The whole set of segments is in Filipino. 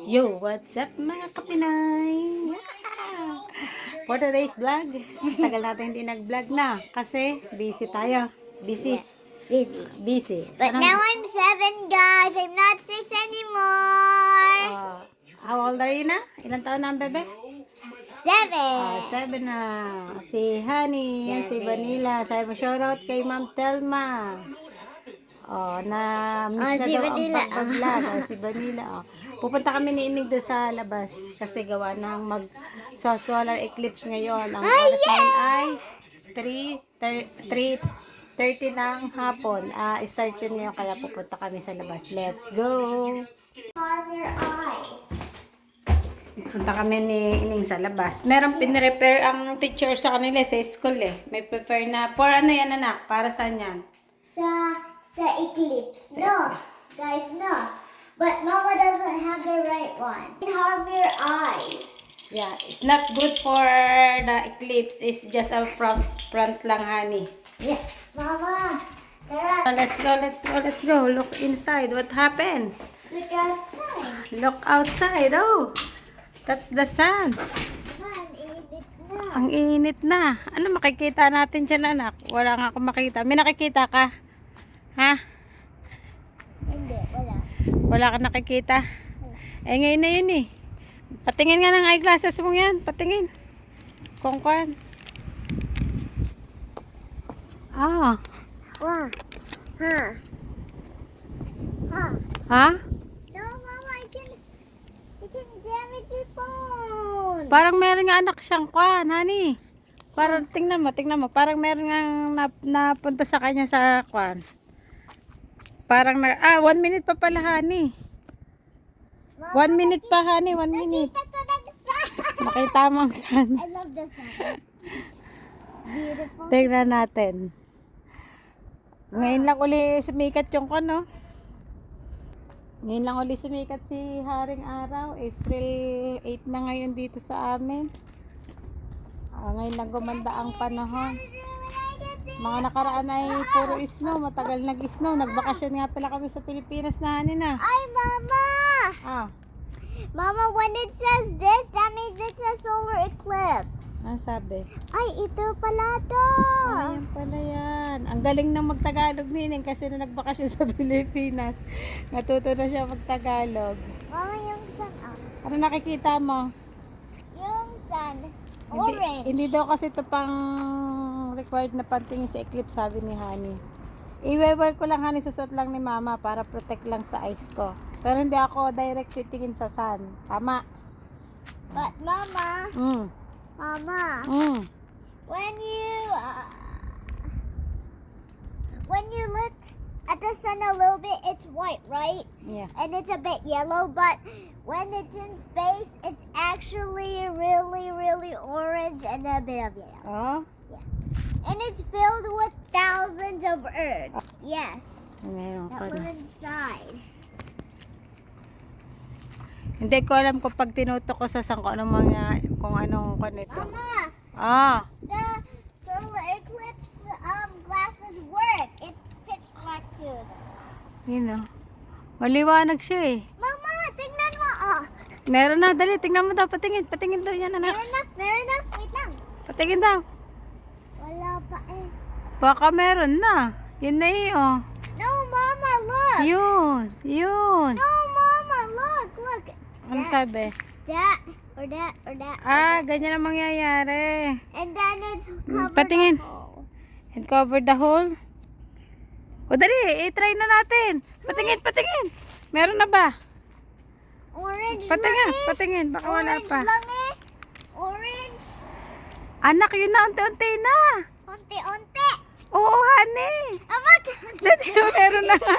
Yo, what's up mga kapinay? For today's vlog, tagal natin hindi nag-vlog na kasi busy tayo. Busy. Busy. Busy. But now I'm 7, guys. I'm not 6 anymore. How old are you na? Ilang taon na ang bebe? 7. 7 na. Si Honey, yan si Vanilla. Sabi mo, shoutout kay Ma'am Telma. Na miss na si daw Vanilla. ang pag-vlog. Si Vanilla. Pupunta kami ni Inig doon sa labas kasi gawa ng solar eclipse ngayon. Ang oras ngayon ay 3:30 ng hapon. Start yun ngayon kaya pupunta kami sa labas. Let's go! Harm your eyes. Punta kami ni Ining sa labas. Meron pinrepair ang teacher sa kanila sa school eh. May prepare na. For ano yan anak? Para saan yan? Sa eclipse. No. Guys, no. But Mama doesn't have the right one. It harm your eyes. Yeah, it's not good for the eclipse. It's just a front lang, honey. Yeah. Mama. Tara. Let's go. Look inside. What happened? Look outside. Look outside. Oh, that's the sun. Come on, eat it now. Ang init na. Ano makikita natin dyan, anak? Wala nga akong makita. May nakikita ka? Ha? Hindi, wala. Wala ka nakikita? Eh, ngayon na yun eh. Patingin nga ng eyeglasses mo yan. Patingin. Kungkuan. Ah. Wow. Huh. Huh. Ha? No, Mama, I can damage your phone. Parang meron nga anak siyang kwan, honey. Parang tingnan mo. Parang meron nga napunta sa kanya sa kwan. Parang 1 minute pa pala, honey. 1 minute pa, honey. 1 minute. Nakita ko ng sun. Makita mo ang sun. I love the sun. Beautiful. Tingnan natin. Ngayon lang uli sumikat yung kwan, no? Ngayon lang uli sumikat si Haring Araw. April 8 na ngayon dito sa amin. Ngayon lang gumanda ang panahon. Mga nakaraan ay puro snow. Matagal nag-snow. Nagbakasyon nga pala kami sa Pilipinas na na. Ay, Mama! Mama, when it says this, that means it's a solar eclipse. Ano sabi? Ay, ito pala to. Ayan pala yan. Ang galing ng magtagalog ni Ining kasi nung nagbakasyon sa Pilipinas, natuto na siya magtagalog. Mama, yung sun, Ano nakikita mo? yung sun, orange. Hindi daw kasi ito pang required na pantingin sa eclipse, sabi ni Honey. I-wear ko lang, Honey, susot lang ni Mama para protect lang sa eyes ko. Pero hindi ako direct titingin sa sun. Tama. But Mama, Mama, when you look at the sun a little bit, it's white, right? Yeah. And it's a bit yellow, but when it's in space, it's actually really, really orange and a bit of yellow. Oh? And it's filled with thousands of Earths. Yes, Meron that pa was na. inside. Hindi ko alam kung pag tinutok ko sa sun kung anong kanito. Mama, the solar eclipse glasses work. It's pitch black too. Yun o. Maliwanag siya eh. Mama, tingnan mo. Meron na, dali. Tingnan mo daw. Patingin. Patingin daw yan, anak. Meron na. Wait lang. Patingin daw. Wala pa eh. Baka meron na. Yun na eh, oh. No, Mama, look. Yun. No, Mama, look. Ano sabi? That or that or that. Ganyan ang mangyayari. And then it's covered. Patingin. the hole. And cover the hole. O dali, i-try na natin. Patingin. Meron na ba? Orange Patingin. Baka wala Orange pa. lang eh. Orange. Anak, yun na. Unti-unti na. Unti-unti. Oo, honey. Dati, meron na nga.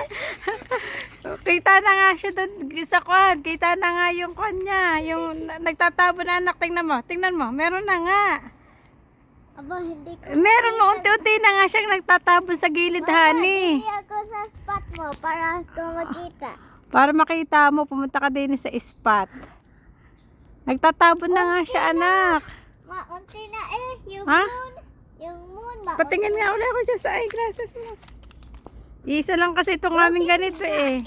Kita na nga siya doon sa kwan. Kita na nga yung kwan niya. Yung nagtatabo na anak. Tingnan mo. Meron na nga. Aba, hindi ko. Meron na. Unti-unti na nga siyang nagtatabo sa gilid, honey. Hindi ako sa spot mo para ko makita. Para makita mo, pumunta ka din sa spot. Nagtatabo na nga siya, anak. Maunti na eh. Yung moon. Patingin nga ulit ako siya sa eyeglasses mo. Isa lang kasi itong aming ganito eh.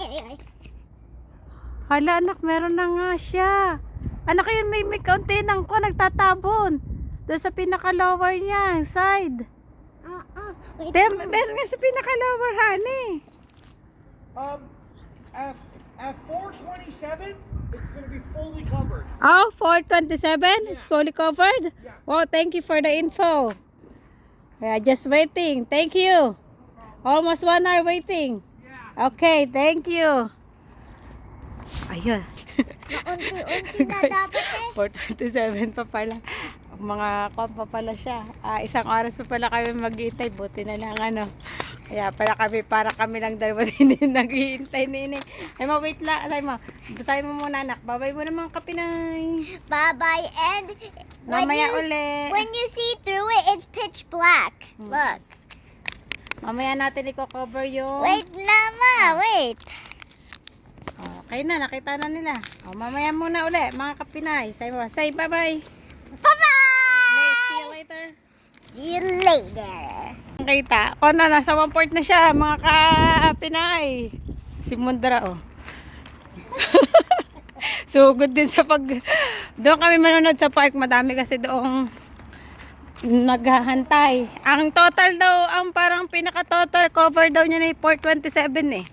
Hala anak, meron na nga siya. Anak yun, may kaunti ng ko nagtatabon. Doon sa pinaka-lower niya, side. Wait. Meron nga sa pinaka-lower, honey. At 427, it's going to be fully covered. Oh, 427? It's fully covered? Yeah. Wow, thank you for the info. We are just waiting. Thank you. Almost 1 hour waiting. Yeah. Okay, thank you. Ayun. Unti-unti na dapat eh. 427 pa pala. Mga kwan pa pala siya. Isang oras pa pala kami mag-iintay. Buti na lang ano. Kaya pala kami, para kami lang dalawa din nag-iintay nini. Ay mo, wait lang. Ay mo, basahin mo muna anak. Babay mo naman kapinay. Bye-bye. And Mamaya uli. when you see through it, it's pitch black. Look. Mamaya natin i-cover yung... Wait, Mama. Wait. Okay na, nakita na nila. Mamaya muna uli, mga kapinay. Say bye-bye. Bye-bye. See you later. See you later. Kita, o na, nasa 1 port na siya, mga kapinay. Si Mundra, oh. Sugod din sa doon kami manonood sa park, madami kasi doong naghahantay. Ang total daw, ang parang pinaka-total cover daw niya na yung port 27 eh.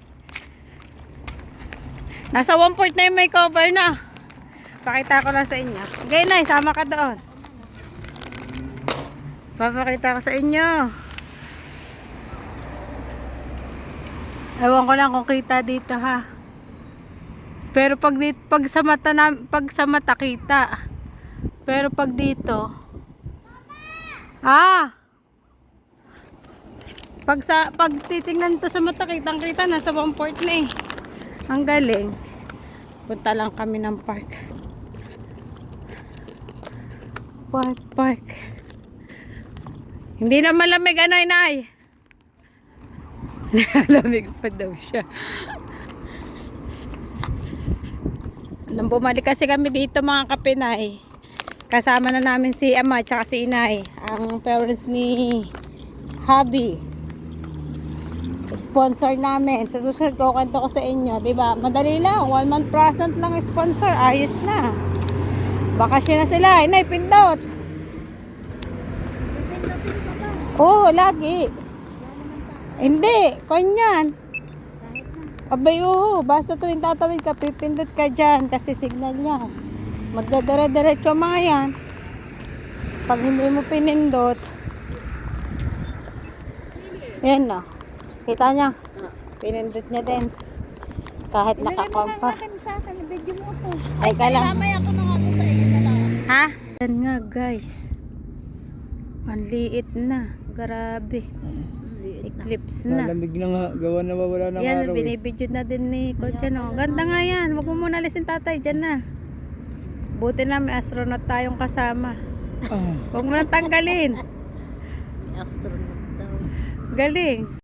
Nasa 1 port na yung may cover na. Pakita ko lang sa inyo. Okay na, sama ka doon. Papakita ko sa inyo. Ewan ko lang kung kita dito ha. Pero pag sa mata kita. Pero pag dito. Pag titingnan to sa mata kitang-kita nasa 1 port na eh. Ang galing. Punta lang kami ng park. Park. Hindi na malamig, anay. Lamig pa daw siya. Nung bumalik kasi kami dito mga kapinay, kasama na namin si ama at si inay, ang parents ni Hubby. Sponsor namin. Sa susunod ko kwento ko sa inyo, diba? Madali lang, 1 month present lang sponsor, ayos na. Bakasyon na sila, inay, pindot. Pipindutin pa ba? Oo, lagi. Hindi, kanyan. Abay, oo. Basta tuwing tatawid ka, pipindot ka dyan kasi signal yan. Magdadara-diretso mga yan. Pag hindi mo pinindot, yan no. Kita niya? Pinindot niya din. Kahit nakakompa. Sa akin, video mo ako. Ay, ka lang. Mamaya ako nang ako sa iyo na lang. Ha? Yan nga guys. Ang liit na. Grabe. Eclipse na. Malamig na nga. Gawa na wala ng Yan, araw eh. binibidyo na din ni Coach. Ano. Ganda nga yan. Huwag mo muna alisin tatay. Diyan na. Buti na may astronaut tayong kasama. Huwag mo na tanggalin. May astronaut daw. Galing.